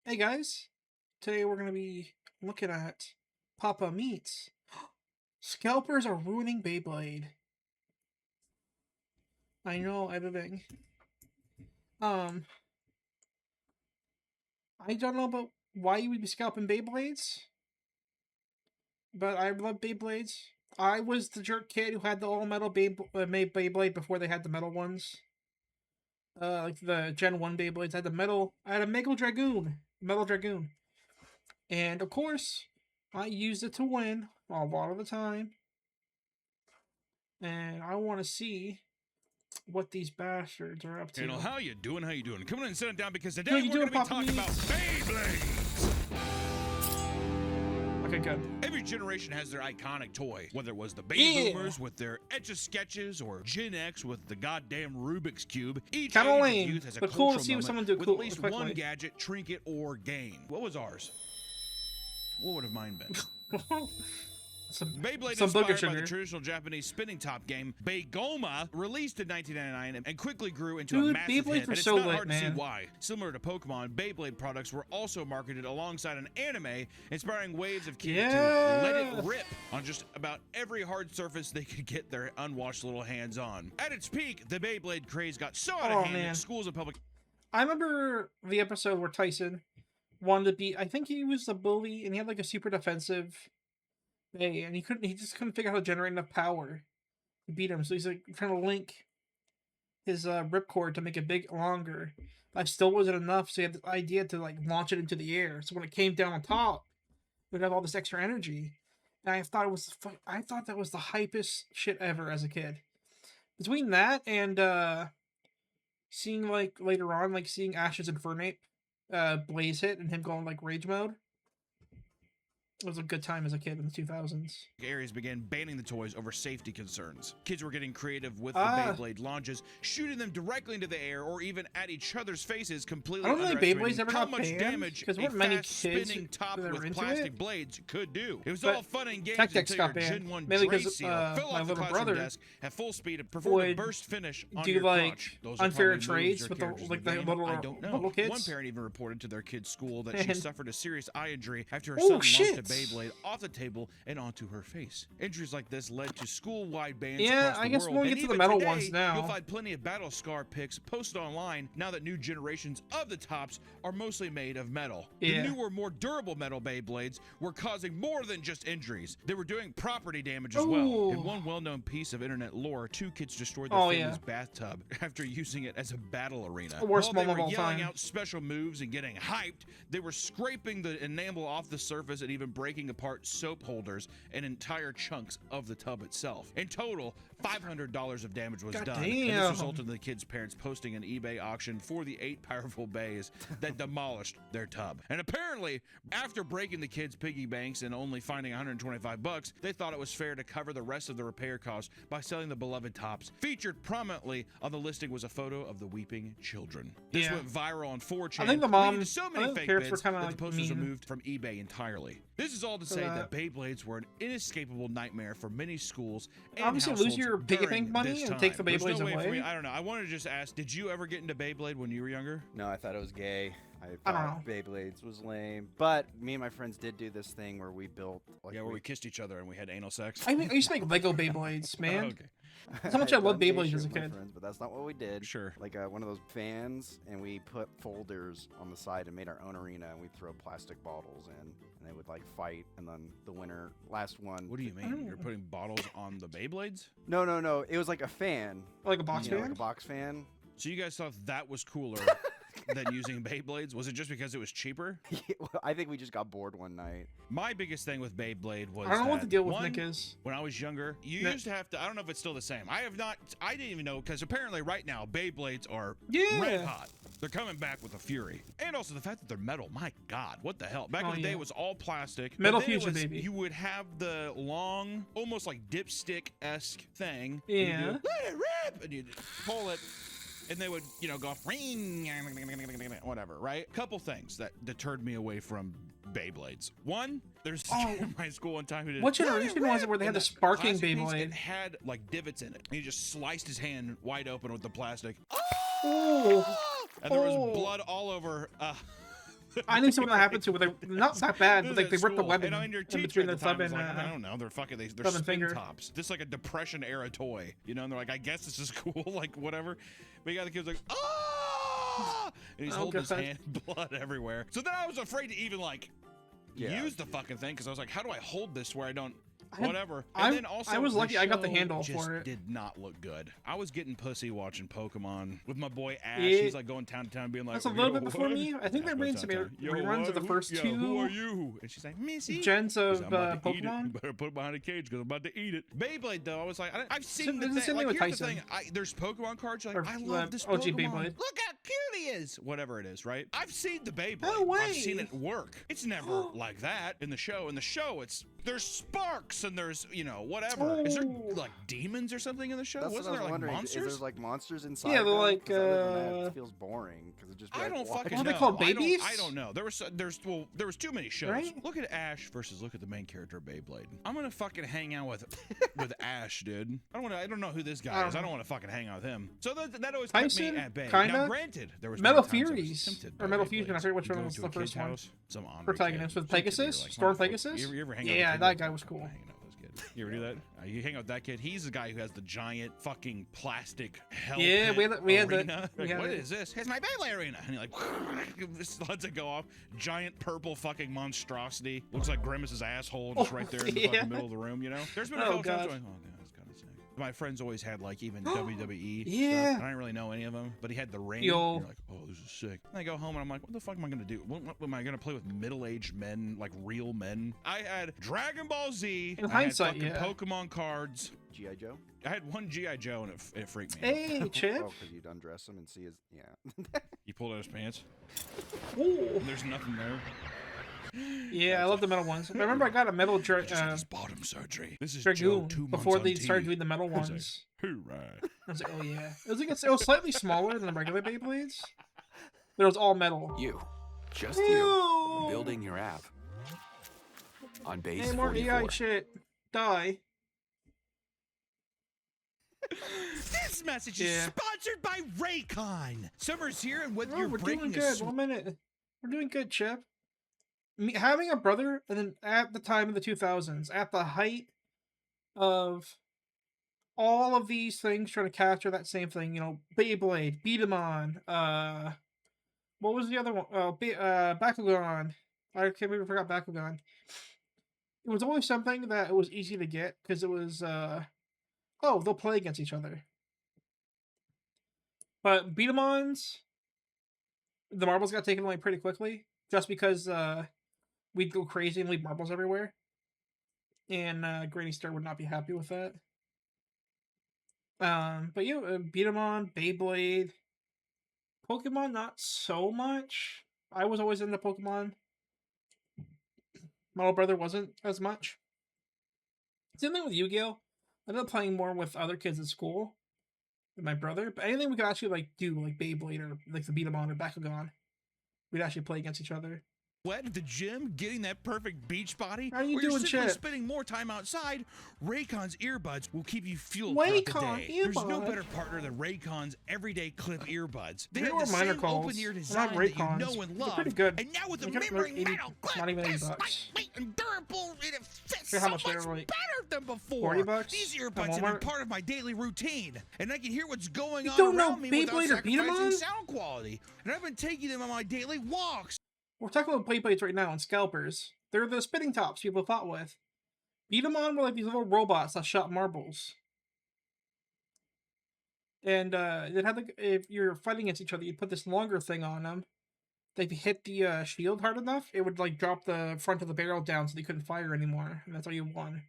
Hey guys, today we're going to be looking at Papa Meats. Scalpers are ruining Beyblade. I know, editing. Um, I don't know about why you would be scalping Beyblades, but I love Beyblades. I was the jerk kid who had the all metal made Beyblade before they had the metal ones. Like the Gen 1 Beyblades. I had a Metal Dragoon. And of course, I used it to win a lot of the time. And I want to see what these bastards are up to. Channel, how you doing? How you doing? Come on and sit down because How today you we're going doing, to be Papa talking about Meats? Beyblades. Okay, good. Every generation has their iconic toy, whether it was the Baby Yeah. Boomers with their Etch-a-Sketches or Gen X with the goddamn Rubik's Cube. Each Kinda age of lame, youth has a but cool to cultural see what moment someone do with cool at least quickly. one gadget, trinket, or game. What was ours? What would have mine been? Beyblade, some booger inspired by sugar. the traditional Japanese spinning top game Beigoma, released in 1999 and quickly grew into Dude, a massive Beyblades hit. were And it's so not lit, hard to see man. why. Similar to Pokemon, Beyblade products were also marketed alongside an anime, inspiring waves of kids to let Yeah. it rip on just about every hard surface they could get their unwashed little hands on. At its peak, the Beyblade craze got so out of Oh, hand man. that schools and public I remember the episode where Tyson wanted to be. I think he was a bully, and he had like a super defensive Bay, and he just couldn't figure out how to generate enough power to beat him. So he's like trying to link his ripcord to make it big longer. But still wasn't enough, so he had the idea to like launch it into the air. So when it came down on top, it would have all this extra energy. And I thought that was the hypest shit ever as a kid. Between that and seeing like later on, like seeing Ash's Infernape Blaze hit and him going like rage mode. It was a good time as a kid in the 2000s. areas began banning the toys over safety concerns. Kids were getting creative with the Ah. Beyblade launches, shooting them directly into the air or even at each other's faces, completely I don't think underestimating Beyblades ever how got much banned, damage 'cause a there weren't many fast kids spinning top that were with into plastic it. blades could do. It was But all fun and games Tactics until got your banned, Gen 1 mainly Dre 'cause, seal fell my off the little classroom brother desk at full speed and performed a would burst finish on do, your like, crotch. Those are unfair probably moves trades your with the- characters like, in the game. little- I don't know. little kids. One parent even reported to their kid's school that she And- suffered a serious eye injury after her Oh, son launched shit. a Beyblade off the table and onto her face. Injuries like this led to school-wide bans Yeah, across the I guess world. when we And get to the even metal today, ones now. you'll find plenty of battle scar pics posted online now that new generations of the tops are mostly made of metal. Yeah. The newer, more durable metal Beyblades were causing more than just injuries. They were doing property damage as well. Ooh. In one well-known piece of internet lore, two kids destroyed their Oh, family's yeah. bathtub after using it as a battle arena. The worst While they moment were of all yelling time. out special moves and getting hyped, they were scraping the enamel off the surface and even breaking apart soap holders and entire chunks of the tub itself. In total, $500 of damage was God done. And damn. this resulted in the kids' parents posting an eBay auction for the 8 powerful bays that demolished their tub. And apparently, after breaking the kids' piggy banks and only finding $125, they thought it was fair to cover the rest of the repair costs by selling the beloved tops. Featured prominently on the listing was a photo of the weeping children. This Yeah. went viral on 4chan. I think the leading mom- to so I many think the fake parents were bids kinda, that like, the post was mean. removed from eBay entirely. This is all to say that Beyblades were an inescapable nightmare for many schools and Obviously, lose households your piggy during bank money this and time. take the There's Beyblades no way for away? me- I don't know. I wanted to just ask, did you ever get into Beyblade when you were younger? No, I thought it was gay. I I thought don't Beyblades was lame. But me and my friends did do this thing where we built like Yeah, where we kissed each other and we had anal sex. I used to make Lego Beyblades, man. Oh, okay. That's how much I love done gay Beyblades shit as a with my kid. friends, but that's not what we did. Sure. Like one of those fans, and we put folders on the side and made our own arena, and we'd throw plastic bottles in, and they would like fight, and then the winner, last one. What do you mean? Oh. You're putting bottles on the Beyblades? No, no, no. It was like a fan. Like a box you know, fan? like a box fan. So you guys thought that was cooler than using Beyblades? Was it just because it was cheaper? Well, I think we just got bored one night. My biggest thing with Beyblade was I don't know what the that, deal with one, Nick is. When I was younger, you No. used to have to. I don't know if it's still the same. I didn't even know, because apparently right now Beyblades are Yeah. red hot. They're coming back with a fury, and also the fact that they're metal. My God, what the hell? Back Oh, in the day, yeah. it was all plastic. but Metal then it fusion, was- baby. You would have the long, almost like dipstick-esque thing. and you'd Yeah. do, let it rip, and you'd pull it. And they would, go off, ring, whatever, right? Couple things that deterred me away from Beyblades. One, there's a kid in my school one time who did. What generation was it where they had and the that sparking plastic piece, Beyblade? It had like divots in it. And he just sliced his hand wide open with the plastic. Oh, And there was Oh. blood all over I knew something that happened to where they not that bad, but like they ripped the webbing And I mean, your in teacher between at the the time thumb was and like, I don't know, they're fucking, they're thumb and spin finger. tops. This is like a Depression era toy, you know? And they're like, I guess this is cool, like whatever. But you got the kid's like, oh! And he's holding his hand, blood everywhere. So then I was afraid to even like use the fucking thing because I was like, how do I hold this where I don't? Whatever. And then also, I was lucky I got the show handle just for it. did not look good. I was getting pussy watching Pokemon with my boy Ash. Yeah. He's like going town to town being like, That's a little "Yo, bit before what?" me. I think Yeah, they goes ran some downtown. Yo, reruns of the what? first Who two are you? And she's like, Missy. gens of I'm about to eat it. Pokemon. Better put it behind a cage because I'm about to eat it. Beyblade though, I was like, I've seen So the it's the thing. same thing Like, with here's the Tyson. thing. There's Pokemon cards. You're like, Or, I love this OG Pokemon. Beyblade. Look how cute he is. Whatever it is, right? I've seen the Beyblade. No way. I've seen it work. It's never like that in the show. In the show, there's sparks and there's whatever. Is there Oh. like demons or something in the show? That's what I Wasn't was there like wondering. monsters? Is there like monsters inside? Yeah, they're them? like, 'Cause other than that, it feels boring because it just. Be I like, don't why? fucking What are know. they called, I don't- babies? I don't know. There was too many shows. Right? Look at Ash versus look at the main character of Beyblade. I'm gonna fucking hang out with Ash, dude. I don't know who this guy is. I don't want to fucking hang out with him. So that always kept Tyson, me at bay. kinda. Now, granted, there was Metal many times I was Furies, tempted or by Metal Beyblades. Fusion, I forget which You one go was to the a kid's first one. house, some Andre Protagonist kid, with some kid, Pegasus? you're like, Storm "Motherfucker." Pegasus? You ever hang out Yeah, with that kid? guy was cool. Hanging out with those kids. You ever do that? You hang out with that kid. He's the guy who has the giant fucking plastic hell Yeah, pit we had arena. that. Like, We had what it. is this? It's my Beyblade arena. And he like just lets it go off. Giant purple fucking monstrosity. Looks like Grimace's asshole just right there in the Yeah. fucking middle of the room, you know? There's been a Oh, couple times God. going, oh, yeah, that's kind of sick. My friends always had like even WWE Yeah. stuff. I didn't really know any of them, but he had the ring. Yo. And you're like, oh, this is sick. And I go home and I'm like, what the fuck am I gonna do? What am I gonna play with middle-aged men, like real men? I had Dragon Ball Z. In I had hindsight, fucking yeah. Pokemon cards. G.I. Joe. I had one G.I. Joe and it freaked me out. Hey, Chip. Oh, because you'd undress him and see his. Yeah. He pulled out his pants. Ooh. And there's nothing there. Yeah, I love the metal ones. I remember I got a metal I just had this bottom surgery. This is Joe Dragoon 2 months before on they started TV. doing the metal I was like, ones. Hoorah. I was like, oh yeah. It was slightly smaller than the regular Beyblades, but it was all metal. You, just Ew. you, building your app on base Hey, more 44. AI shit. Die. This message Yeah. is sponsored by Raycon. Summer's here, and whether Oh, you're we're doing breaking a good. 1 minute. We're doing good, Chip. Having a brother, and then at the time of the 2000s, at the height of all of these things trying to capture that same thing, Beyblade, Beat 'em on, what was the other one? Bakugan. I can't believe I forgot Bakugan. It was always something that it was easy to get because it was, they'll play against each other. But Beat 'em ons, the marbles got taken away pretty quickly just because we'd go crazy and leave marbles everywhere. And Granny Star would not be happy with that. But yeah, Beat 'em on, Beyblade, Pokemon, not so much. I was always into Pokemon. My little brother wasn't as much. Same thing with Yu-Gi-Oh! I ended up playing more with other kids at school than my brother. But anything we could actually do, like Beyblade or like the Beat 'em on or Bakugan, we'd actually play against each other. Wet at the gym, getting that perfect beach body, How you or you're doing, simply Chip? spending more time outside, Raycon's earbuds will keep you fueled throughout the Raycon day. There's no earbuds? better partner than Raycon's everyday clip earbuds. They They have were the minor same calls. open-ear They're design not that you Raycons. know and They're love. pretty good. And now with the They got, like, membrane 80 metal clip, not even 80 it's bucks. lightweight and durable. It fits Forget so how much they much were, like, better than before. 40 bucks These at earbuds have been Walmart? part of my daily routine, and I can hear what's going You on don't know around me without Beyblade or Beat 'em sacrificing on? sound quality. And I've been taking them on my daily walks. We're talking about Beyblades right now and Scalpers. They're the spinning tops people fought with. Beat 'em on were like these little robots that shot marbles. And it had if you're fighting against each other, you'd put this longer thing on them. If you hit the shield hard enough, it would like drop the front of the barrel down so they couldn't fire anymore, and that's how you won.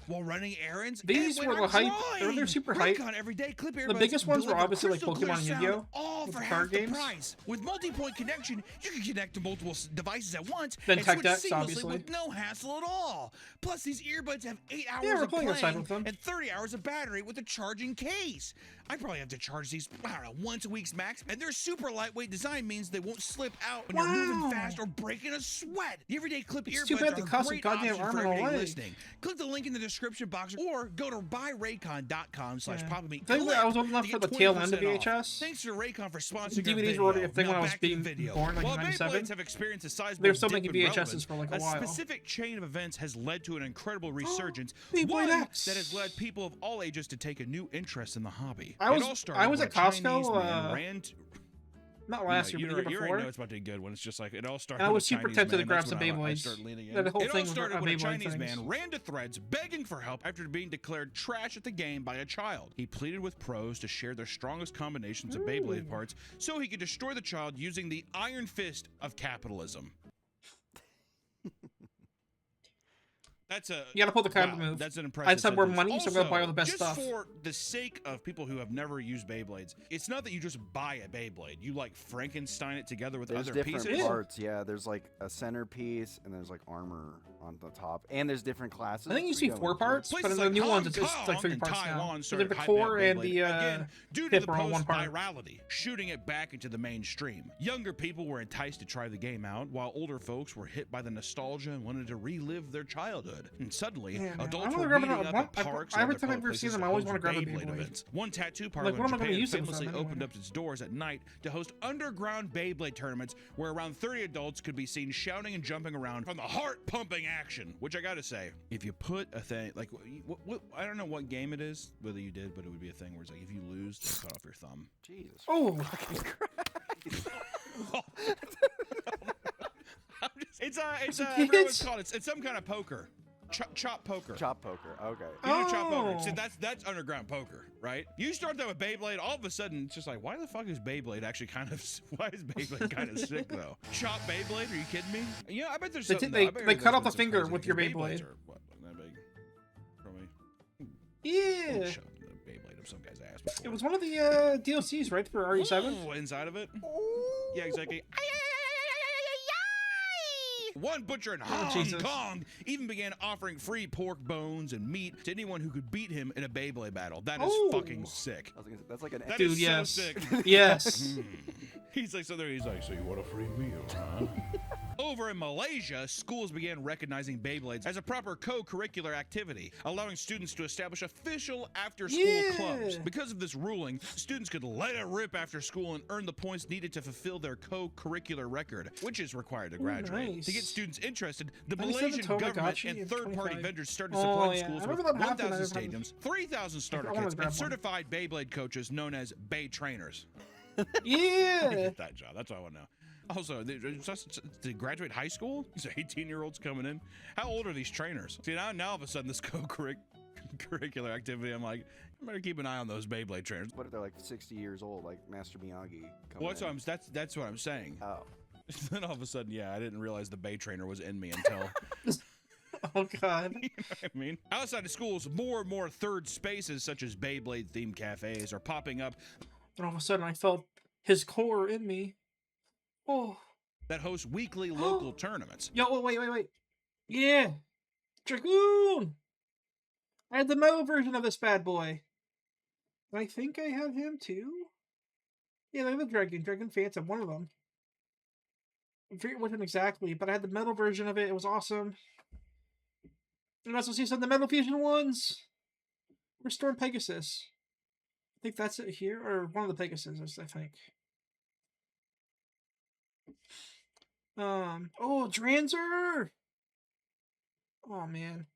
While running errands, These and were when the I'm hype. They're drawing. super hype. Raycon everyday clip The earbuds biggest ones were deliver obviously like crystal clear Pokemon and sound, Yu-Gi-Oh! all with for the half card the games. price. With multi-point connection, you can connect to multiple devices at once Then and Tech switch Decks, seamlessly obviously. with no hassle at all. Plus, these earbuds have 8 hours we're of playing outside playing with them. and 30 hours of battery with a charging case. I probably have to charge these, I don't know, once a week's max. And their super lightweight design means they won't slip out when you're moving fast or breaking a sweat. The everyday clip earbuds too bad they are a cost a great goddamn option arm for and a everyday leg. listening. Click the link in the description box or go to buyraycon.com/PapaMeat. I think I was old enough for the tail end of VHS. Thanks to Raycon for sponsoring our DVDs video. were already a thing Now when I was back to the being video. born, like in While 97. Beyblades have experienced a sizable They were still dip making in VHSs relevance, for like a while. specific chain of events has led to an incredible resurgence. Beyblade One X. that has led people of all ages to take a new interest in the hobby. I was- It all started I was when at a Chinese Costco, man ran to, Not last year, you but the already year know before. it's about to be good when it's just like it all started. And I with was a super Chinese tempted to man. grab That's some when I Beyblades. started leaning in. That whole It all thing was started a when a Beyblade Chinese things. man ran to threads begging for help after being declared trash at the game by a child. He pleaded with pros to share their strongest combinations of Beyblade parts so he could destroy the child using the iron fist of capitalism. That's a You gotta pull the card move. That's an impressive. I said we're sentence. money, so I'm gonna buy all the best just stuff. for the sake of people who have never used Beyblades, it's not that you just buy a Beyblade. You like Frankenstein it together with There's other different pieces. parts. Yeah, there's like a centerpiece, and there's like armor on the top, and there's different classes. I think you see forget 4 what- parts, but in Places the like new Hong ones, it's Kong like 3 and parts Taiwan now. So started the hyping up core and Beyblade, the again, due to hip the are all one post part. virality, shooting it back into the mainstream. Younger people were enticed to try the game out, while older folks were hit by the nostalgia and wanted to relive their childhood. And suddenly, Yeah, man. adults I were wanna grab meeting another up one. at parks Every and other time I public ever see places them, to I always host wanna grab a Beyblade Beyblade. events. One tattoo parlor Like, in what am I gonna Japan use them for famously anyway? opened up its doors at night to host underground Beyblade tournaments where around 30 adults could be seen shouting and jumping around from the heart-pumping action. Which I gotta say, if you put a thing like what I don't know what game it is, whether you did, but it would be a thing where it's like if you lose, they cut off your thumb. Jesus. Oh, It's Kids? everyone's called it's some kind of poker. Chop poker. Chop poker. Okay. You know chop poker. Oh. See, that's underground poker, right? You start that with Beyblade, all of a sudden it's just like, why the fuck is Beyblade actually kind of? Why is Beyblade kind of sick though? Chop Beyblade? Are you kidding me? Yeah, I bet there's They something. did- though. they- I bet they there's cut off been the finger some with crazy- your 'cause Beyblades Beyblade. are, what, like that big? Probably. yeah. Shove the Beyblade up some guy's ass. Before. It was one of the DLCs, right, for RE7? Ooh, inside of it. Yeah, exactly. One butcher in Hong Jesus. Kong even began offering free pork bones and meat to anyone who could beat him in a Beyblade battle. That is Oh. fucking sick. I was gonna say, that's like an. That Dude, is yes. so sick. Yes. He's like, so you want a free meal, huh? Over in Malaysia, schools began recognizing Beyblades as a proper co-curricular activity, allowing students to establish official after-school Yeah. clubs. Because of this ruling, students could let it rip after school and earn the points needed to fulfill their co-curricular record, which is required to graduate. nice. To get students interested, the 97 Malaysian government Tamagotchi and and third-party 25. vendors started Oh, supplying yeah. schools I with remember that happened. 1,000 I remember- stadiums, 3,000 starter I wanted kits, to grab and one. certified Beyblade coaches known as Bay trainers. Yeah. Get that job. That's all I want to know. Also, to graduate high school, these 18-year-olds coming in. How old are these trainers? See, now all of a sudden, this co-curricular activity, I'm like, I better keep an eye on those Beyblade trainers. What if they're like 60 years old, like Master Miyagi? Well, that's what I'm saying. Oh. Then all of a sudden, yeah, I didn't realize the Bay trainer was in me until. Oh, God. You know what I mean? Outside of schools, more and more third spaces, such as Beyblade-themed cafes, are popping up And all of a sudden, I felt his core in me. Oh. that host weekly local tournaments. Yo, oh, wait. Yeah. Dragoon! I had the metal version of this bad boy. I think I have him, too. Yeah, they have a Dragon Phantom, one of them. I forget which one exactly, but I had the metal version of it. It was awesome. And also see some of the Metal Fusion ones. Restore Pegasus. I think that's it here, or one of the Pegasuses, I think. Oh, Dranzer! Oh, man.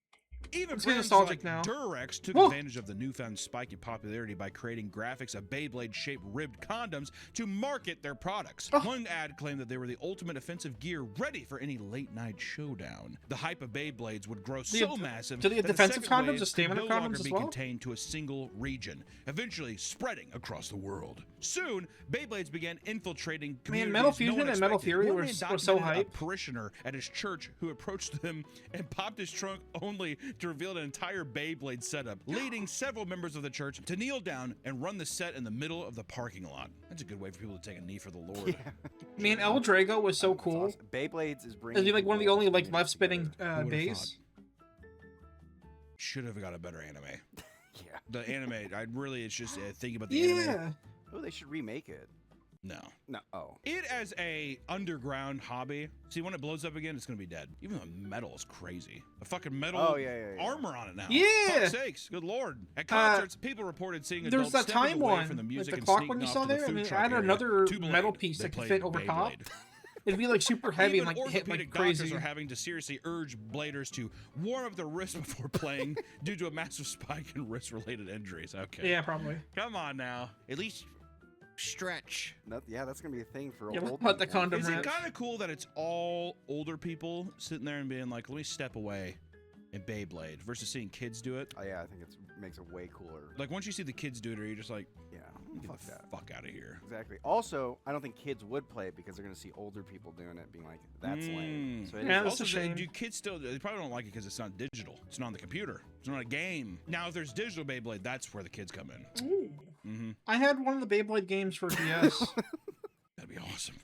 Even It's getting brands nostalgic like now. Durex took Whoa. advantage of the newfound spike in popularity by creating graphics of Beyblade-shaped ribbed condoms to market their products. Oh. One ad claimed that they were the ultimate offensive gear ready for any late-night showdown. The hype of Beyblades would grow so massive do they have that the defensive second condoms, wave the stamina could no longer condoms as be well? contained to a single region, eventually spreading across the world. Soon, Beyblades began infiltrating communities Metal no Fusion one and Metal expected. Fury One were man so documented a hype. parishioner at his church who approached them and popped his trunk only to reveal an entire Beyblade setup, leading several members of the church to kneel down and run the set in the middle of the parking lot. That's a good way for people to take a knee for the Lord. Man, El Drago was so That's cool. awesome. Beyblades is bringing. Is he like one of the people only like communities left spinning together. would've bays? Should have got a better anime. Yeah. The anime, it's just thinking about the anime. Yeah. Oh, they should remake it. No. No. Oh. It as a underground hobby. See, when it blows up again, it's gonna be dead. Even though metal is crazy. A fucking metal armor on it now. Yeah. Fuck's sakes, good lord. At concerts, people reported seeing There's adults that stepping time away one, from the like music the and clock sneaking one you off saw to the there, food and then truck add area another to metal Blade. piece They that could played fit over top. Beyblade. It'd be like super heavy Even and like hit like orthopedic crazy. doctors are having to seriously urge bladers to warm up their wrists before playing due to a massive spike in wrist-related injuries. Okay. Yeah, probably. Come on now. At least stretch. Yeah, that's gonna be a thing for Yeah, old let the people. condom Is it rip. kind of cool that it's all older people sitting there and being like, let me step away in Beyblade versus seeing kids do it? Oh yeah, I think it makes it way cooler. Like, once you see the kids do it, you're just like, Yeah, get fuck the that. fuck out of here. Exactly. Also, I don't think kids would play it because they're gonna see older people doing it, being like, "That's lame." So it Yeah, is that's Also, a shame. do kids still? They probably don't like it because it's not digital. It's not on the computer. It's not a game. Now, if there's digital Beyblade, that's where the kids come in. Ooh. Mm-hmm. I had one of the Beyblade games for DS. That'd be awesome.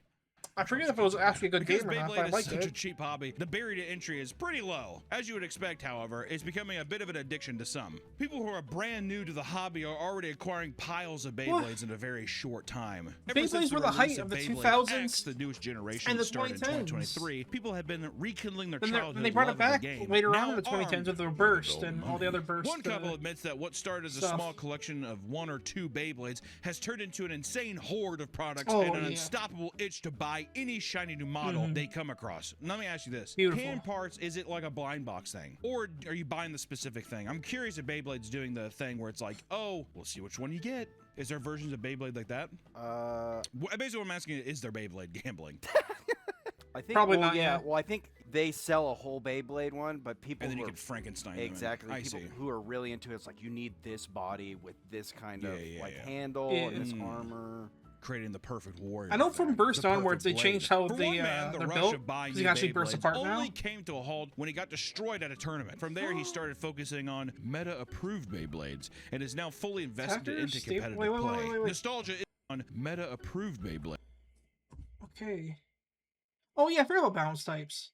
I forget if it was actually a good Because game or not, but I Beyblade is liked such a it. cheap hobby, the barrier to entry is pretty low. As you would expect, however, it's becoming a bit of an addiction to some. People who are brand new to the hobby are already acquiring piles of Beyblades in a very short time. Ever Beyblades since were the release height of the Beyblade 2000s X, the newest generation and the started in 2010s. 2023, people have been rekindling their Then childhood they brought love it back of the game. later Now on in the 2010s armed with the burst and all the other burst. One couple admits that what started as a stuff. small collection of one or two Beyblades has turned into an insane horde of products Oh, and an yeah. unstoppable itch to buy any shiny new model they come across. Let me ask you this. Beautiful. Can parts, is it like a blind box thing? Or are you buying the specific thing? I'm curious if Beyblade's doing the thing where it's like, oh, we'll see which one you get. Is there versions of Beyblade like that? Basically what I'm asking is there Beyblade gambling? I think Probably well, not Yeah, yet. well, I think they sell a whole Beyblade one, but people And then who you are can Frankenstein them in. exactly I people see. who are really into it's like you need this body with this kind of Yeah, like yeah. handle Yeah. and this Mm. armor. Creating the perfect warrior. I know from Burst The onwards they perfect changed blade. how For the one man, the they're rush built of buying because you new can actually burst Beyblades apart only now. came to a halt when he got destroyed at a tournament. From there, he started focusing on meta-approved Beyblades and is now fully invested Attackers? into competitive Wait, play. wait. Nostalgia is on meta-approved Beyblade. Okay. Oh yeah, I forgot about balance types.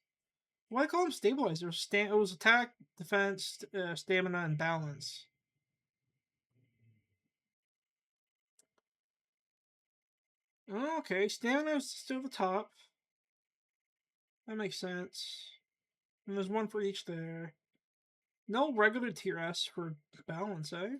Why do I call them stabilizers? It was attack, defense, stamina, and balance. Oh, okay, stamina is still the top. That makes sense. And there's one for each there. No regular tier S for balance, eh?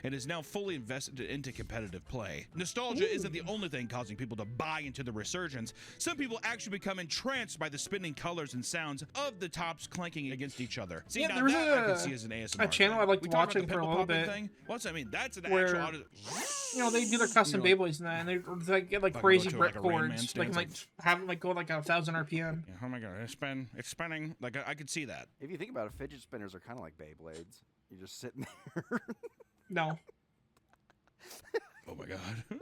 And is now fully invested into competitive play. Nostalgia isn't the only thing causing people to buy into the resurgence. Some people actually become entranced by the spinning colors and sounds of the tops clanking against each other. See, Yeah, now there was that I can see as an ASMR channel thing. I liked We talked watching about the for a pimple little popping bit thing. What's that mean? That's an where, actual audio. You know, they do their custom You know, Beyblades and that, and they like, get like Fucking crazy go to, brick like, a Rain Man chords, stance, like have like go like 1,000 RPM. Yeah, oh my god, it's spinning. Like I could see that. If you think about it, fidget spinners are kind of like Beyblades. You're just sitting there. No. Oh my god.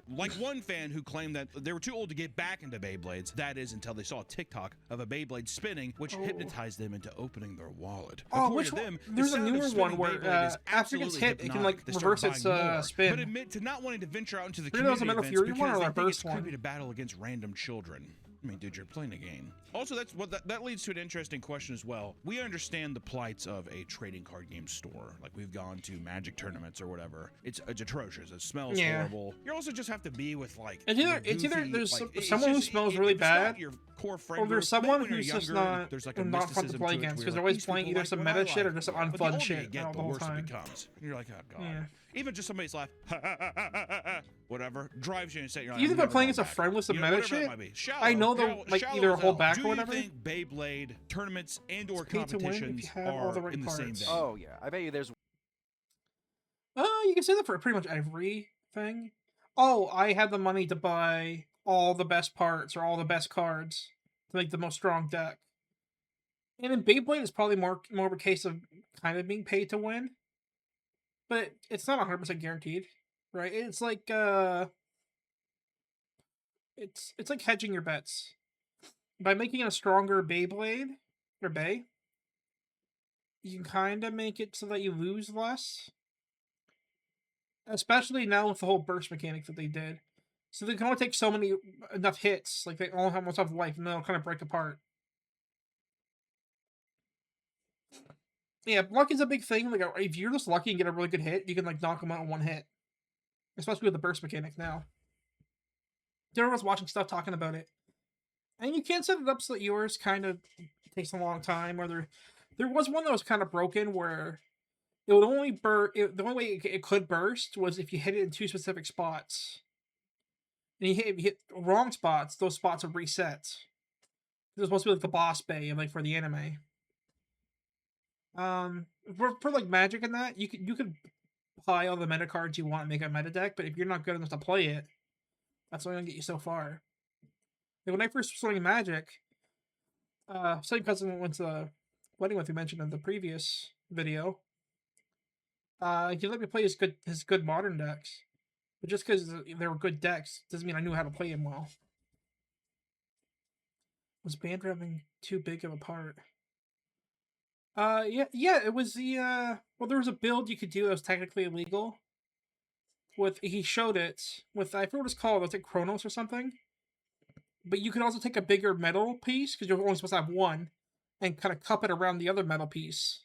Like one fan who claimed that they were too old to get back into Beyblades. That is until they saw a TikTok of a Beyblade spinning, which hypnotized them into opening their wallet. Oh, According which to one? them, the There's a sound of newer spinning one where, Beyblade is after it gets absolutely hit, it can, hypnotic. like, They start reverse buying its, more, spin. but admit to not wanting to venture out into the Maybe that was community a Metal events Fury because one or they a think it's Burst one? creepy to battle against random children. I mean, dude, you're playing a game. Also, that leads to an interesting question as well. We understand the plights of a trading card game store. Like we've gone to Magic tournaments or whatever. It's atrocious. It smells horrible. You also just have to be with like. It's either goofy, there's like, it's someone who just- smells if really it's not bad, your core friend or there's group, maybe someone when you're who's just younger, not there's like a not fun to mysticism play to it against where because they're you're like, always these playing people either some like what meta I shit or like. just some Yeah, but the unfun older you shit get, the the whole worse time. it becomes. You're like, oh god. Yeah. Even just somebody's laugh, whatever, drives you insane. You're like, Either I'm they're never playing going as a back. friend with some You know, meta whatever that shit. might be. Shallow, I know they'll, shallow- like, shallow either as hold hell. back or Do whatever? you think Beyblade tournaments and or It's pay to win if you competitions have all the are right in the same parts. vein? Oh yeah, I bet you there's. You can say that for pretty much everything. Oh, I had the money to buy all the best parts or all the best cards to make the most strong deck. And in Beyblade, it's probably more of a case of kind of being paid to win, but it's not 100% guaranteed, right? It's like it's like hedging your bets by making a stronger Beyblade or Bay. You can kind of make it so that you lose less. Especially now with the whole burst mechanic that they did. So they can only take enough hits, like they all almost have life, and they'll kind of break apart. Yeah, luck is a big thing. Like, if you're just lucky and get a really good hit, you can like knock them out in one hit. Especially with the burst mechanic now. Everyone's watching stuff talking about it, and you can set it up so that yours kind of takes a long time. Or there was one that was kind of broken where it would only the only way it could burst was if you hit it in two specific spots. And if you hit wrong spots, those spots would reset. It was supposed to be like the boss bay, like for the anime. For like magic and that, you could buy all the meta cards you want and make a meta deck, but if you're not good enough to play it, that's only gonna get you so far. Like when I first was starting Magic, same cousin went to the wedding with, we mentioned in the previous video. He let me play his good modern decks, but just because they were good decks doesn't mean I knew how to play them well. Was band ramming too big of a part? Yeah, it was the well, there was a build you could do that was technically illegal. He showed it with, I forget what it's called. It was like Chronos or something. But you could also take a bigger metal piece because you're only supposed to have one, and kind of cup it around the other metal piece,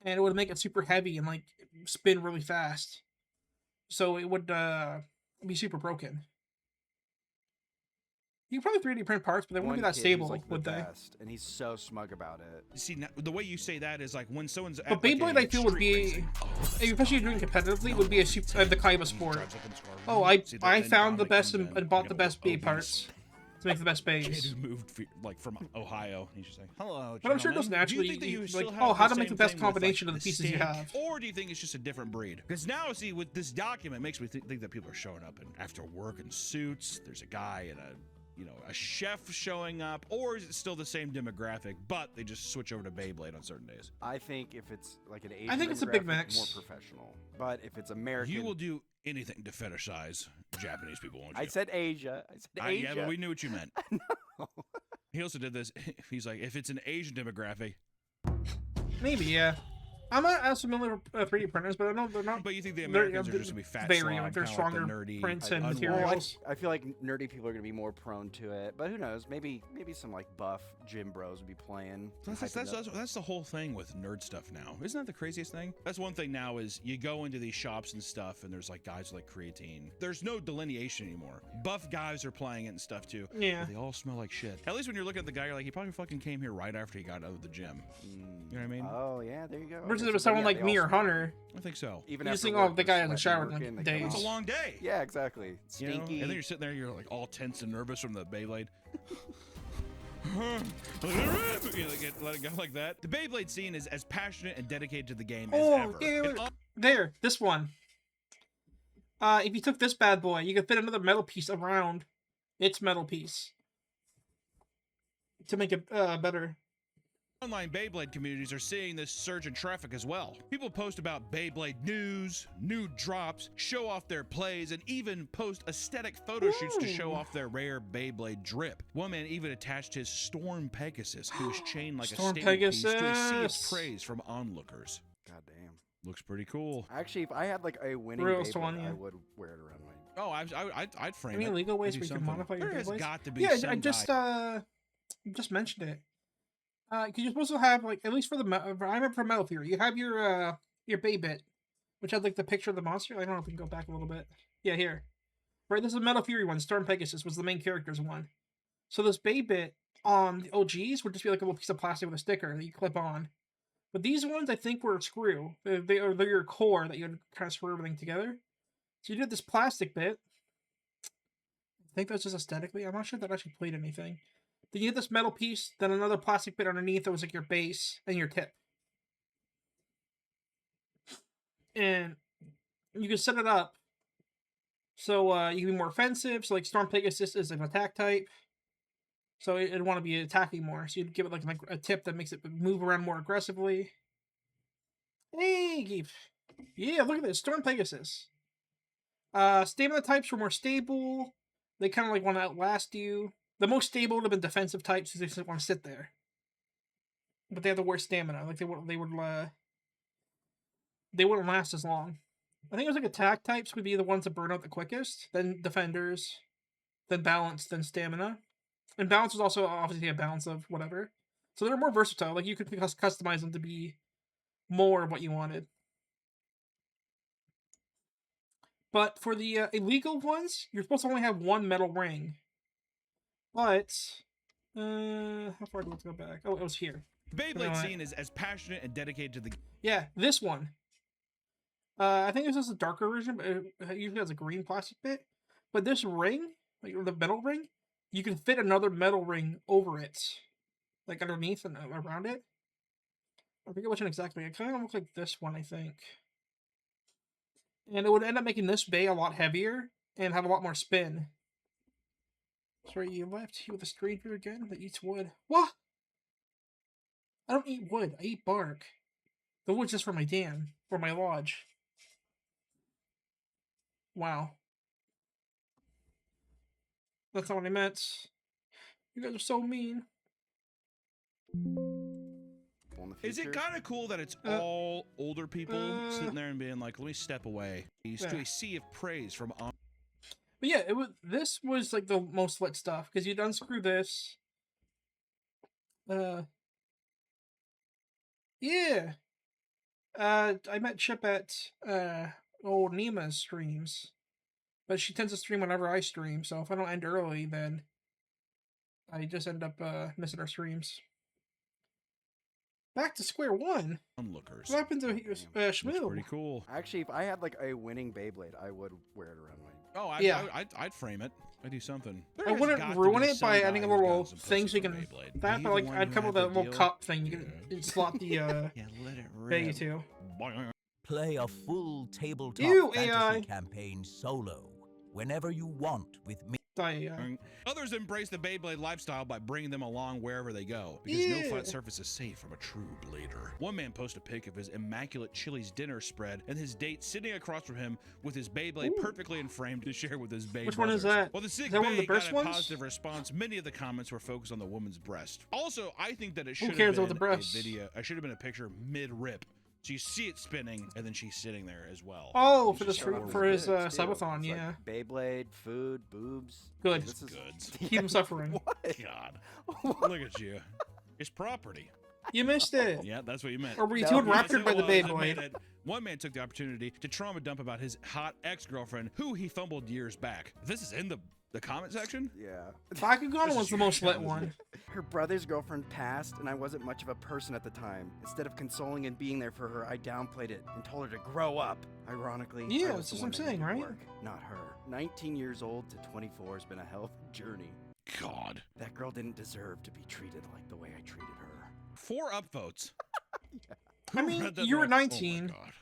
and it would make it super heavy and like spin really fast. So it would be super broken. You can probably 3D print parts, but they wouldn't be that stable, like would they? Best, and he's so smug about it. See, now, the way you say that is like when someone's. But Beyblade, I feel, would be, especially doing competitively, would be the kind of sport. Oh, I found the best and bought the best Bey parts to make the best Kid bays. who moved like from Ohio. He's just like, hello. But I'm sure it doesn't actually like, oh, how to make the best combination of the pieces you have. Or do you think it's just a different breed? Because now, see, with this document, makes me think that people are showing up and after work in suits. There's a guy in a chef showing up, or is it still the same demographic, but they just switch over to Beyblade on certain days? I think if it's like an Asian, I think it's a big demographic, mix. more professional. But if it's American, You will do anything to fetishize Japanese people, won't you? I said Asia. I said Asia. Yeah, but we knew what you meant. No. He also did this. He's like, if it's an Asian demographic. Maybe, yeah. I'm not as familiar with 3D printers, but I know they're not. But you think the Americans are just gonna be fat very, slog, they're kinda stronger like the nerdy, prints and unwashed- materials. I feel like nerdy people are going to be more prone to it, but who knows? Maybe some like buff gym bros would be playing. That's the whole thing with nerd stuff now. Isn't that the craziest thing? That's one thing now is you go into these shops and stuff, and there's like guys like creatine. There's no delineation anymore. Buff guys are playing it and stuff too. Yeah. But they all smell like shit. At least when you're looking at the guy, you're like, he probably fucking came here right after he got out of the gym. You know what I mean? Oh yeah, there you go. Versus Okay, if it was so someone yeah, like they me all or smell Hunter. I think so. Even You after think, work, oh, the they're guy hasn't sweating, showered in, working, like, they come days. It's a out. long day. Yeah, exactly. You know? Stinky. And then you're sitting there, you're like all tense and nervous from the Beyblade. Let it go like that. The Beyblade scene is as passionate and dedicated to the game as Oh, ever. dude. And There, this one. If you took this bad boy, you could fit another metal piece around its metal piece to make it better. online Beyblade communities are seeing this surge in traffic as well. People post about Beyblade news, new drops, show off their plays, and even post aesthetic photo shoots to show off their rare Beyblade drip. One man even attached his Storm Pegasus to his chain like Storm a statement piece to Pegasus. see its praise from onlookers. God damn. Looks pretty cool. Actually, if I had like a winning Real Beyblade, one, yeah. I would wear it around my. Oh, I'd frame Any it. legal ways I'd do we can something. modify your There has Beyblades? got to be Yeah, some I just guy. just mentioned it. Cause you're supposed to have like, at least for the I remember for Metal Fury, you have your Beybit, which had like the picture of the monster. I don't know if we can go back a little bit. Yeah, here. Right, this is a Metal Fury one. Storm Pegasus was the main character's one. So this Beybit on the OGs would just be like a little piece of plastic with a sticker that you clip on. But these ones, I think, were a screw. They're your core that you would kind of screw everything together. So you did this plastic bit. I think that's just aesthetically. I'm not sure that actually played anything. Then you had this metal piece, then another plastic bit underneath that was like your base and your tip. And you can set it up so you can be more offensive. So like Storm Pegasus is an attack type. So it'd want to be attacking more. So you'd give it like a tip that makes it move around more aggressively. Hey, yeah, look at this. Storm Pegasus. Stamina types were more stable. They kind of like want to outlast you. The most stable would have been defensive types because they just want to sit there. But they have the worst stamina. Like they wouldn't last as long. I think it was like attack types would be the ones that burn out the quickest. Then defenders, then balance, then stamina. And balance was also obviously a balance of whatever. So they're more versatile. Like you could customize them to be more of what you wanted. But for the illegal ones, you're supposed to only have one metal ring. But how far do I have to go back? Oh, it was here. Beyblade scene is as passionate and dedicated to the Yeah, this one. I think this is a darker version, but it usually has a green plastic bit. But this ring, like the metal ring, you can fit another metal ring over it, like underneath and around it. I forget which one exactly. It kind of looks like this one, I think. And it would end up making this bay a lot heavier and have a lot more spin. Sorry, you left here with a stranger again that eats wood. What? I don't eat wood. I eat bark. The wood's just for my dam, for my lodge. Wow. That's not what I meant. You guys are so mean. Is it kind of cool that it's all older people sitting there and being like, let me step away to a sea of praise from... But yeah, this was like the most lit stuff, because you'd unscrew this. Yeah. I met Chip at old Nima's streams. But she tends to stream whenever I stream, so if I don't end early, then I just end up missing our streams. Back to square one. Onlookers. What happened to That's Shmoo? pretty cool. Actually, if I had like a winning Beyblade, I would wear it around my. Oh, Yeah. I'd frame it. I'd do something. I wouldn't ruin it by aadding a little things you can. That, but like I'd come up with a little cup thing you can slot the Yeah, let it bay rip. to. Play a full tabletop You, fantasy AI. campaign solo whenever you want with me. Others embrace the Beyblade lifestyle by bringing them along wherever they go, because no Yeah. flat surface is safe from a true blader. One man posted a pic of his immaculate Chili's dinner spread and his date sitting across from him with his Beyblade perfectly framed to share with his Bay Which one is brothers. that? Well, the sick Is that one of Bay the got breast a ones? positive response. Many of the comments were focused on the woman's breast. Also, I think that it Who should have cares been about the breasts? a video. I should have been a picture mid-rip. So you see it spinning, and then she's sitting there as well. Oh, You for should this show it for with his goods, too. subathon, It's like yeah. Beyblade, food, boobs. Good. This is Goods. Keep him suffering. What? God, look at you. It's property. You missed it. Yeah, that's what you meant. Or were you No. too Yes, raptured by the Beyblade? One man took the opportunity to trauma dump about his hot ex-girlfriend, who he fumbled years back. This is in the comment section? Yeah. Bakugan This was is the your most lit show, isn't one. it? Her brother's girlfriend passed, and I wasn't much of a person at the time. Instead of consoling and being there for her, I downplayed it and told her to grow up. Ironically, Yeah, I was that's the what I'm one that saying, made it right? work, not her. 19 years old to 24 has been a hell of a journey. God. That girl didn't deserve to be treated like the way I treated her. 4 upvotes. I Who mean, read that you were and went, 19. Oh my God.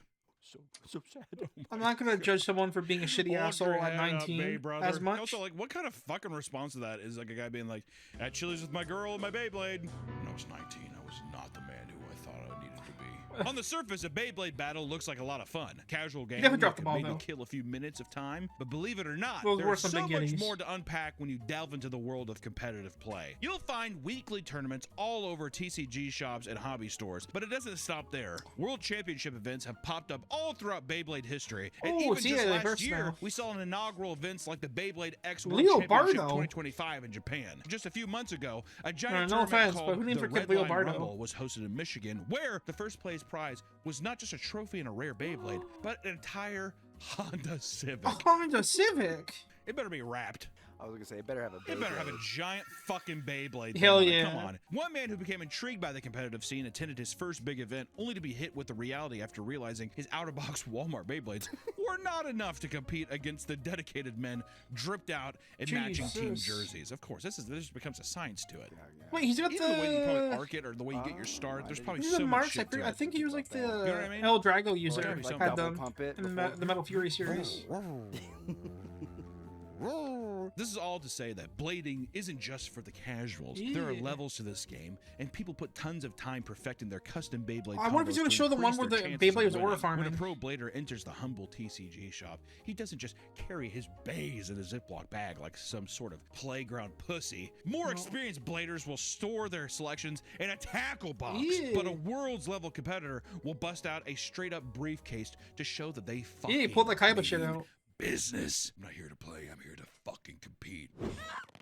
So sad. I'm not gonna judge someone for being a shitty Hold asshole your at head up, 19 Bay brother. as much. Also, like, what kind of fucking response to that is like a guy being like, at Chili's with my girl and my Beyblade? When I was 19, I was not the man who I thought I needed to be. On the surface, a Beyblade battle looks like a lot of fun. Casual game never that dropped the could ball, maybe though. kill a few minutes of time, but believe it or not, Those were there's some so big much giddies. more to unpack when you delve into the world of competitive play. You'll find weekly tournaments all over TCG shops and hobby stores, but it doesn't stop there. World Championship events have popped up all throughout Beyblade history, and Oh, even it's just EA last verse year, now. we saw an inaugural events like the Beyblade X World Leo Championship Bardo. 2025 in Japan. Just a few months ago, a giant No tournament offense, called but who names the their kid Red Leo Line Bardo? Rumble was hosted in Michigan, where the first place prize was not just a trophy and a rare Beyblade, but an entire Honda Civic. A Honda Civic. It better be wrapped. I was gonna say, it better have a It better have a Beyblade. giant fucking Beyblade. Hell thing on it. yeah. Come on. One man who became intrigued by the competitive scene attended his first big event, only to be hit with the reality after realizing his out-of-box Walmart Beyblades were not enough to compete against the dedicated men dripped out in matching team Jesus. jerseys. Of course, this becomes a science to it. Wait, he's got Even the way you probably the. arc it or the way you get your start, there's probably He's so the much marks. shit to I it. think he was like the You know what I mean? El Drago user. gotta be Like something. Had double them pump it in before- the Metal Fury series. This is all to say that blading isn't just for the casuals. There are Yeah. levels to this game, and people put tons of time perfecting their custom Beyblade. I wonder if he's combos gonna to show the one increase where their the chances Beyblade of was aura winning. farming. When a pro blader enters the humble TCG shop, he doesn't just carry his bays in a Ziploc bag like some sort of playground pussy. More experienced bladers will store their selections in a tackle box, Yeah. but a world's level competitor will bust out a straight up briefcase to show that they fucking Yeah, he pulled the Kaiba mean shit out. business. I'm not here to play, I'm here to fucking compete.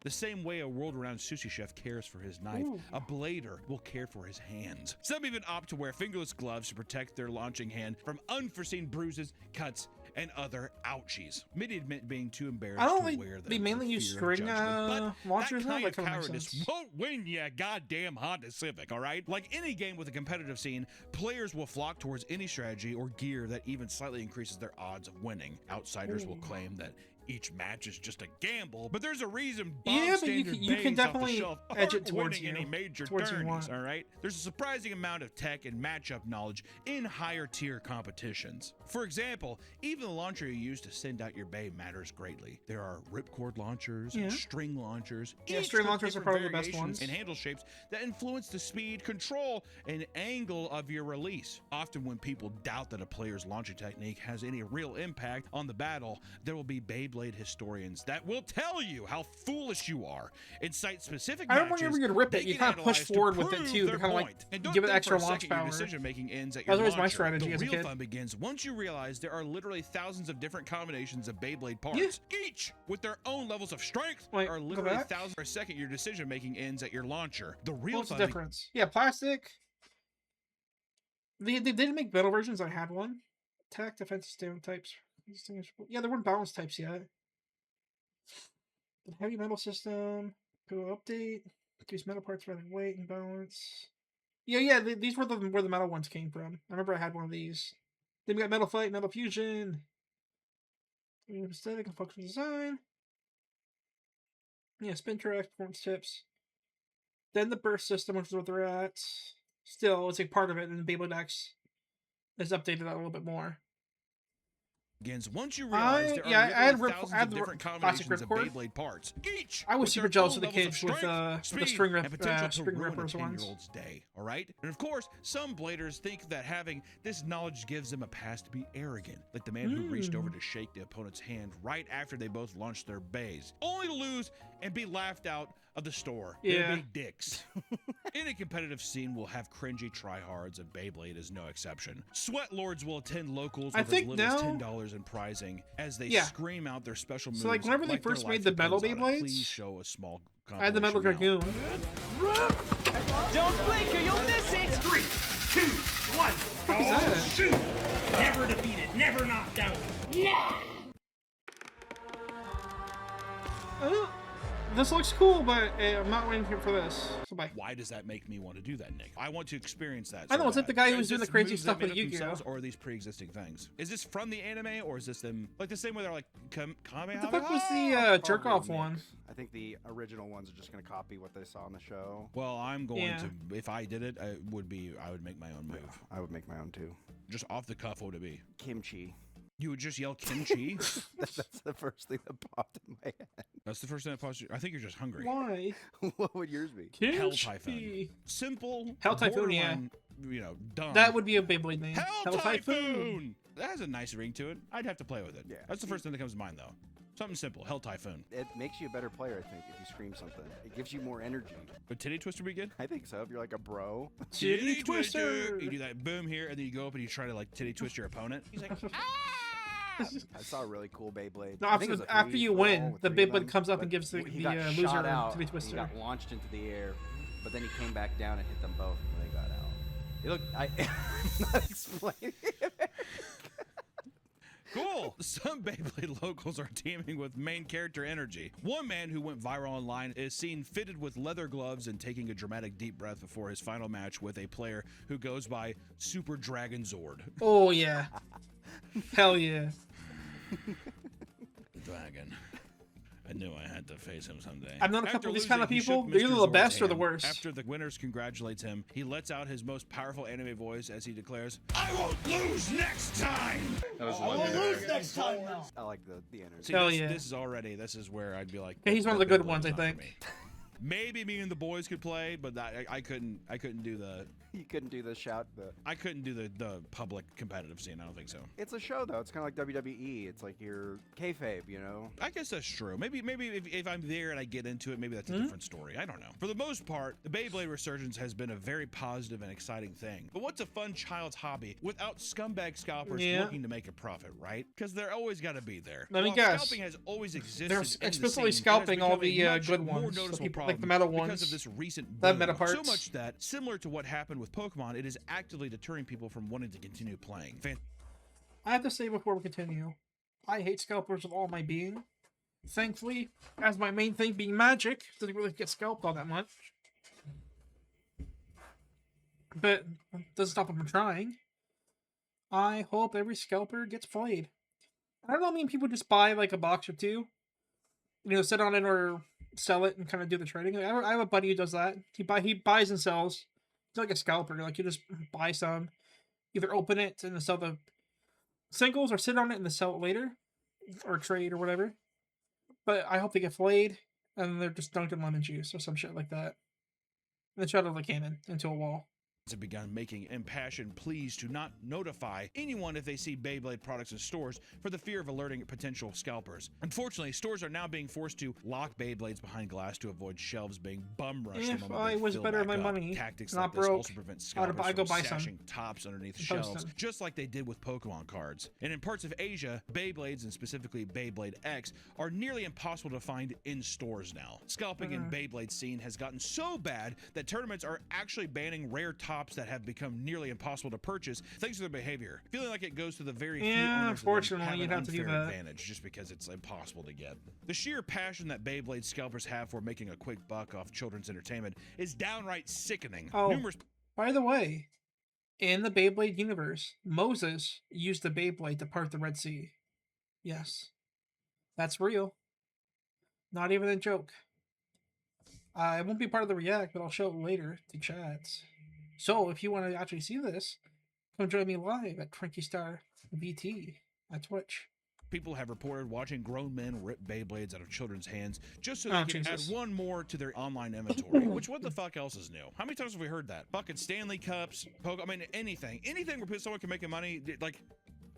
The same way a world-renowned sushi chef cares for his knife, a blader will care for his hands. Some even opt to wear fingerless gloves to protect their launching hand from unforeseen bruises, cuts, and other ouchies. Many admit being too embarrassed I don't to think wear them. they mainly for use fear of string judgment. But launchers that now. kind That of kind of makes cowardice sense. won't win you a goddamn Honda Civic, all right? Like any game with a competitive scene, players will flock towards any strategy or gear that even slightly increases their odds of winning. Outsiders will claim that each match is just a gamble, but there's a reason Yeah, bog but you standard can bays off the definitely shelf edge it aren't towards winning any you, major towards you tourneys, want. all right? There's a surprising amount of tech and matchup knowledge in higher tier competitions. For example, even the launcher you use to send out your bay matters greatly. There are ripcord launchers, and string launchers. Yeah, each string with launchers are different probably the best variations ones. and handle shapes that influence the speed, control, and angle of your release. Often when people doubt that a player's launching technique has any real impact on the battle, there will be Beyblade historians that will tell you how foolish you are and cite specific I don't matches remember you to rip they it. You can kind of push analyze to forward with it prove too, to their kind of like point. And don't give it think extra for a launch second your power. decision making ends at That your was always my launcher. strategy The as a real kid. fun begins once you realize there are literally thousands of different combinations of Beyblade parts, each with their own levels of strength. Wait, There are go literally back? thousands per second your decision making ends at your launcher. The real What's the fun difference? Yeah, plastic. They did make metal versions. I had one. Attack, defense, stone types. Yeah, there weren't balance types yet. The heavy metal system. Go update. Use metal parts rather than weight and balance. Yeah. These were where the metal ones came from. I remember I had one of these. Then we got metal fight, metal fusion. Aesthetic and functional design. Yeah, spin track, performance tips. Then the burst system, which is what they're at. Still, it's a part of it, and Beyblade X has updated that a little bit more. begins once you realize there are I had literally thousands I had of the different plastic combinations of ripcord. Beyblade parts. Each I was with super their jealous own of the levels kids with strength, the speed, string and potential to string ruin rippers a ones. 10-year-old's day. All right, and of course, some bladers think that having this knowledge gives them a pass to be arrogant, like the man who reached over to shake the opponent's hand right after they both launched their bays, only to lose and be laughed out of the store. They're Yeah. big dicks. Any competitive scene will have cringy tryhards, and Beyblade is no exception. Sweat lords will attend locals I with as think little as now- $10 in prizing as they Yeah. scream out their special moves. So, like, whenever they their first made life the metal depends on it. Beyblades, Please show a small I had the metal compilation dragoon. now. Don't blink or you'll miss it! 3, 2, 1. What is that? Shoot! Never defeated, never knocked out. This looks cool, but I'm not waiting for this. So bye. Why does that make me want to do that, Nick? I want to experience that. I know, so it's like the bad. guy who Is was doing this the crazy moves stuff that with made up Yu-Gi-Oh! themselves, or are these pre-existing things? Is this from the anime, or is this them like the same way they're like Kamehameha? What the fuck was the Probably jerk a off mix. one? I think the original ones are just going to copy what they saw on the show. Well, I'm going Yeah. to. If I did it, I would make my own move. I would make my own too. Just off the cuff, what would it be? Kimchi. You would just yell kimchi. That's the first thing that popped in my head. That's the first thing that pops. I think you're just hungry. Why? What would yours be? Hell Kimchi. Typhoon. Simple. Hell Typhoon, yeah. borderline, dumb. That would be a Beyblade name. Hell Typhoon. That has a nice ring to it. I'd have to play with it. Yeah. That's the first thing that comes to mind, though. Something simple. Hell Typhoon. It makes you a better player, I think, if you scream something. It gives you more energy. Would Titty Twister be good? I think so. If you're like a bro. Titty Twister. You do that boom here, and then you go up and you try to like titty twist your opponent. He's like, ah! I saw a really cool Beyblade. No, I think it was a after you 3-for-all win, with the 3 of Beyblade them, comes up but and gives the he got loser shot a out, Titty and Twister. He got launched into the air, but then he came back down and hit them both when they got out. It looked. I'm not explaining it. Cool! Some Beyblade locals are teaming with main character energy. One man who went viral online is seen fitted with leather gloves and taking a dramatic deep breath before his final match with a player who goes by Super Dragon Zord. Oh yeah. Hell yeah. Dragon. I knew I had to face him someday. I've known a couple of these kind of he people. shook They're Mr. either the Zord's best or the hand. worst. After the winners congratulates him, he lets out his most powerful anime voice as he declares, "I won't lose next time!" I won't lose next time now. I like the energy. See, Hell this, yeah. This is where I'd be like, Yeah, he's one of the good ones, I Beyblade is not think. for me. Maybe me and the boys could play, but I couldn't do the You couldn't do the shout. I couldn't do the public competitive scene. I don't think so. It's a show though. It's kind of like WWE. It's like your kayfabe, you know. I guess that's true. Maybe if I'm there and I get into it, maybe that's a different story. I don't know. For the most part, the Beyblade resurgence has been a very positive and exciting thing. But what's a fun child's hobby without scumbag scalpers looking to make a profit, right? Because they're always got to be there. Let me While guess. Scalping has always existed. They're explicitly scalping all the good ones, like the metal ones. Because of this recent The boom. meta parts. So much that, similar to what happened with Pokemon, it is actively deterring people from wanting to continue playing. I have to say before we continue, I hate scalpers with all my being. Thankfully, as my main thing being magic, doesn't really get scalped all that much. But doesn't stop them from trying. I hope every scalper gets played. I don't mean people just buy like a box or two, you know, sit on it or sell it and kind of do the trading. I have a buddy who does that. He buys and sells. It's like a scalper. Like you just buy some, either open it and sell the singles, or sit on it and sell it later, or trade or whatever. But I hope they get flayed and they're just dunked in lemon juice or some shit like that, and then shot out of the cannon into a wall. Have begun making impassioned pleas to not notify anyone if they see Beyblade products in stores for the fear of alerting potential scalpers. Unfortunately, stores are now being forced to lock Beyblades behind glass to avoid shelves being bum rushed. If I was better at my money, Tactics not like this broke, also prevent scalpers I'd go from buy some. stashing tops underneath Post shelves, them. just like they did with Pokemon cards. And in parts of Asia, Beyblades, and specifically Beyblade X, are nearly impossible to find in stores now. Scalping in Beyblade scene has gotten so bad that tournaments are actually banning rare tops that have become nearly impossible to purchase thanks to their behavior, feeling like it goes to the very few owners unfortunately, that you'd have have to an do unfair that. advantage just because it's impossible to get. The sheer passion that Beyblade scalpers have for making a quick buck off children's entertainment is downright sickening. Oh. Numerous By the way, in the Beyblade universe, Moses used the Beyblade to part the Red Sea. Yes, that's real. Not even a joke. It won't be part of the react, but I'll show it later to chats. So if you want to actually see this, come join me live at Trinky Star VT at Twitch. people have reported watching grown men rip Beyblades out of children's hands just so they Oh, can Jesus. add one more to their online inventory. Which, what the fuck else is new? How many times have we heard that? Fucking Stanley Cups, I mean, anything where someone can make money, like,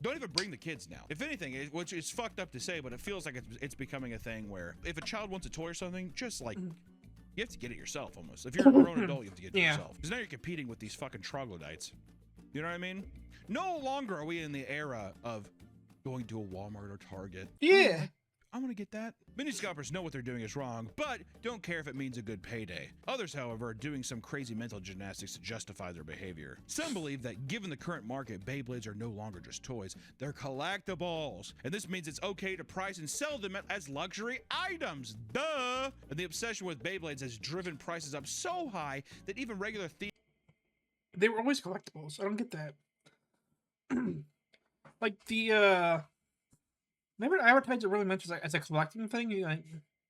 don't even bring the kids now. If anything, which is fucked up to say, but it feels like it's becoming a thing where if a child wants a toy or something, just like, you have to get it yourself almost. If you're a grown adult, you have to get it Yeah. yourself. Because now you're competing with these fucking troglodytes. You know what I mean? No longer are we in the era of going to a Walmart or Target. Yeah. I want to get that. Many scalpers know what they're doing is wrong, but don't care if it means a good payday. Others, however, are doing some crazy mental gymnastics to justify their behavior. Some believe that given the current market, Beyblades are no longer just toys, they're collectibles. And this means it's okay to price and sell them as luxury items. Duh! And the obsession with Beyblades has driven prices up so high that even regular thieves They were always collectibles. I don't get that. Like the never advertised it really much as a collecting thing.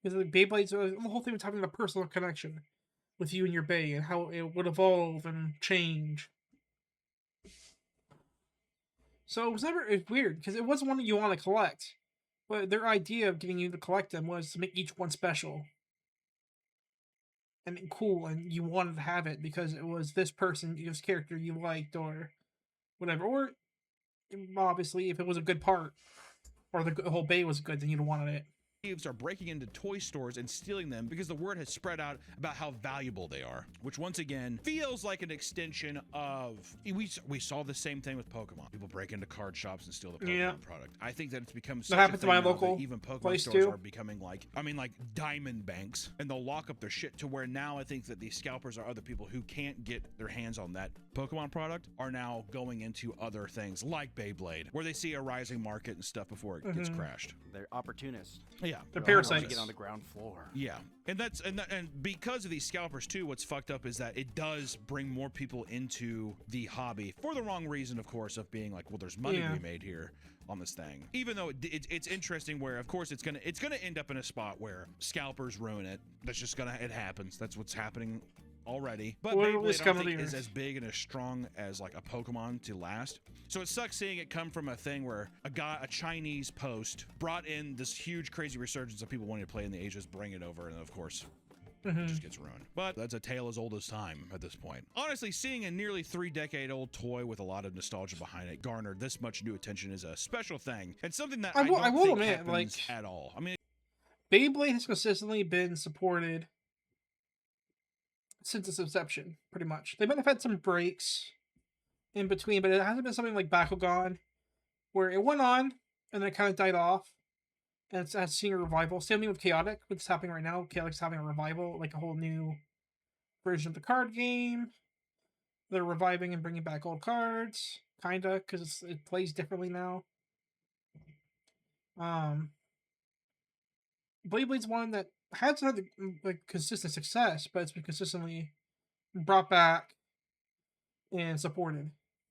Because the Beyblades, the whole thing was having a personal connection with you and your Bay and how it would evolve and change. So it's weird because it wasn't one that you want to collect, but their idea of getting you to collect them was to make each one special and cool, and you wanted to have it because it was this person, this character you liked, or whatever. Or obviously, if it was a good part, or the whole bay was good, then you'd wanted it. are breaking into toy stores and stealing them because the word has spread out about how valuable they are, which once again feels like an extension of we saw the same thing with Pokemon. People break into card shops and steal the Pokemon product. I think that it's become such happened a to thing my now local that even Pokemon place stores too. are becoming like diamond banks, and they'll lock up their shit to where now I think that these scalpers or other people who can't get their hands on that Pokemon product are now going into other things like Beyblade, where they see a rising market and stuff before it gets crashed. They're opportunists. Yeah, They're They wanna parasites. Get on the ground floor. yeah, and and because of these scalpers too, what's fucked up is that it does bring more people into the hobby for the wrong reason, of course, of being like, well, there's money to be made here on this thing. Even though it's interesting, where of course it's gonna end up in a spot where scalpers ruin it. That's just it happens. That's what's happening already. But Well, Beyblade, it's I don't coming think, to is yours. as big and as strong as like a Pokemon to last. So it sucks seeing it come from a thing where a Chinese post brought in this huge crazy resurgence of people wanting to play in the Asias, bring it over, and of course It just gets ruined. But that's a tale as old as time at this point. Honestly, seeing a nearly 3-decade-old toy with a lot of nostalgia behind it garnered this much new attention is a special thing, and something that I don't think happens at all. I mean, Beyblade has consistently been supported since its inception, pretty much. They might have had some breaks in between, but it hasn't been something like Bakugan, where it went on and then it kind of died off, and it's seeing a revival. Same thing with Chaotic, which is happening right now. Chaotic's having a revival, like a whole new version of the card game. They're reviving and bringing back old cards, kinda, because it plays differently now. Beyblade's one that hasn't had like consistent success, but it's been consistently brought back and supported.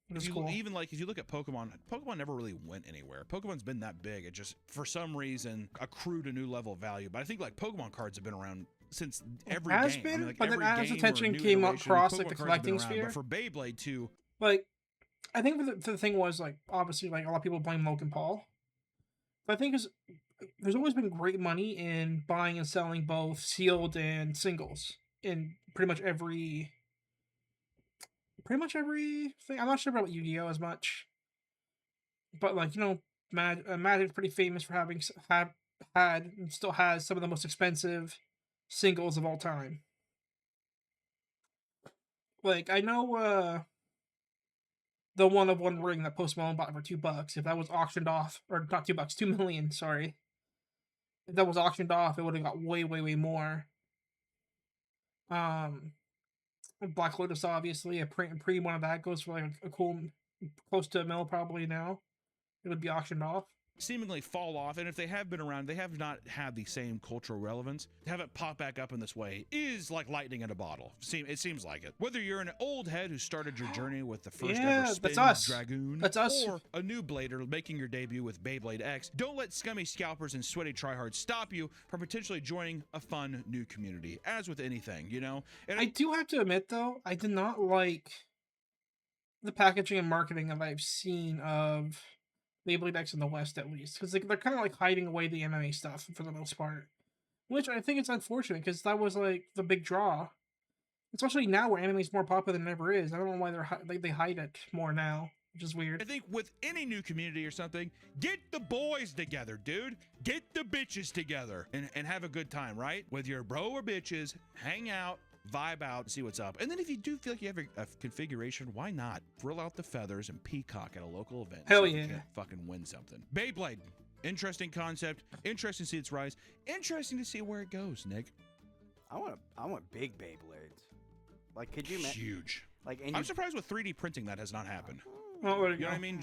It's cool. Even like if you look at Pokemon never really went anywhere. Pokemon's been that big, it just for some reason accrued a new level of value. But I think like Pokemon cards have been around since every has game. been, I mean, like, but then as attention came across like the collecting sphere, but for Beyblade too, like I think the thing was like obviously like a lot of people blame Logan Paul, but I think there's always been great money in buying and selling both sealed and singles in pretty much every thing. I'm not sure about Yu-Gi-Oh as much, but like Magic's pretty famous for having had and still has some of the most expensive singles of all time. Like I know the one of One Ring that Post Malone bought for $2. If that was auctioned off, or not $2, $2 million, sorry. If that was auctioned off, it would have got way, way, way more. Black Lotus, obviously, a pre one of that goes for like a cool, close to $1 million probably now. It would be auctioned off. Seemingly fall off, and if they have been around, they have not had the same cultural relevance. To have it pop back up in this way is like lightning in a bottle. It seems like it. Whether you're an old head who started your journey with the first ever Spin Dragoon, that's us, or a new blader making your debut with Beyblade X, don't let scummy scalpers and sweaty tryhards stop you from potentially joining a fun new community. As with anything, you know. And I do have to admit, though, I did not like the packaging and marketing that I've seen of Beyblade X in the West, at least, because they're kind of like hiding away the MMA stuff for the most part, which I think it's unfortunate because that was like the big draw, especially now where anime is more popular than it ever is. I don't know why they hide it more now, which is weird. I think with any new community or something, get the boys together, dude. Get the bitches together and have a good time, right? With your bro or bitches, hang out, vibe out, see what's up. And then if you do feel like you have a configuration, why not frill out the feathers and peacock at a local event? Hell so yeah. you can fucking win something. Beyblade, interesting concept, interesting to see its rise, interesting to see where it goes, Nick. I want big Beyblades. Like, could you huge? Like, I'm surprised with 3D printing that has not happened. Oh, there You know what I mean?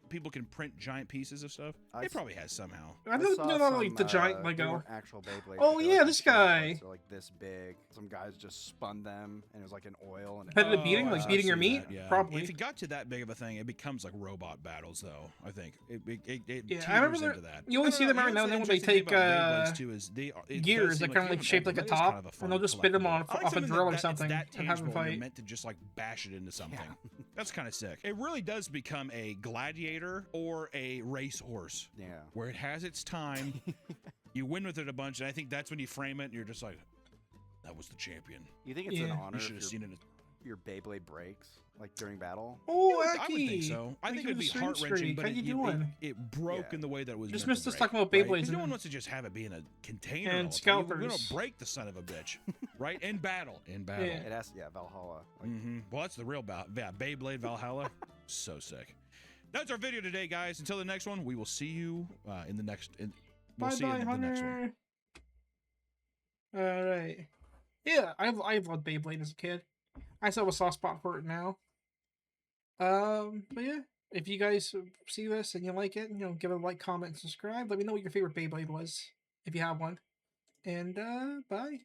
People can print giant pieces of stuff. It probably has somehow. I don't know, like the giant they Lego. weren't actual Beyblades. Oh yeah, this guy. They're like this big. Some guys just spun them, and it was like an oil. And Competitive beating, like beating your meat. Yeah. Probably. If it got to that big of a thing, it becomes like robot battles, though. I think it yeah, I remember into that. You only see them every now and then when they take gears that kind of like shaped like a top, and they'll just spin them off a drill or something and have them fight. Meant to just like bash it into something. That's kind of sick. It really does become a gladiator or a racehorse. Yeah. Where it has its time. You win with it a bunch, and I think that's when you frame it, and you're just like, that was the champion. You think it's an honor? You should have seen it. Your Beyblade breaks like during battle. Oh, I would think so. I think it'd be heart wrenching, but it broke in the way that it was. Just meant missed to us break, talking about right? Beyblades. No one wants to just have it be in a container. And all the time. Scalpers. We don't break the son of a bitch, right? In battle. Yeah. It has, Valhalla. Like, Well, that's the real Beyblade Valhalla. So sick. That's our video today, guys. Until the next one, we will see you in the next. We'll see you in the next one. All right. Yeah, I loved Beyblade as a kid. I still have a soft spot for it now. But yeah, if you guys see this and you like it, give it a like, comment, and subscribe. Let me know what your favorite Beyblade was, if you have one. And bye.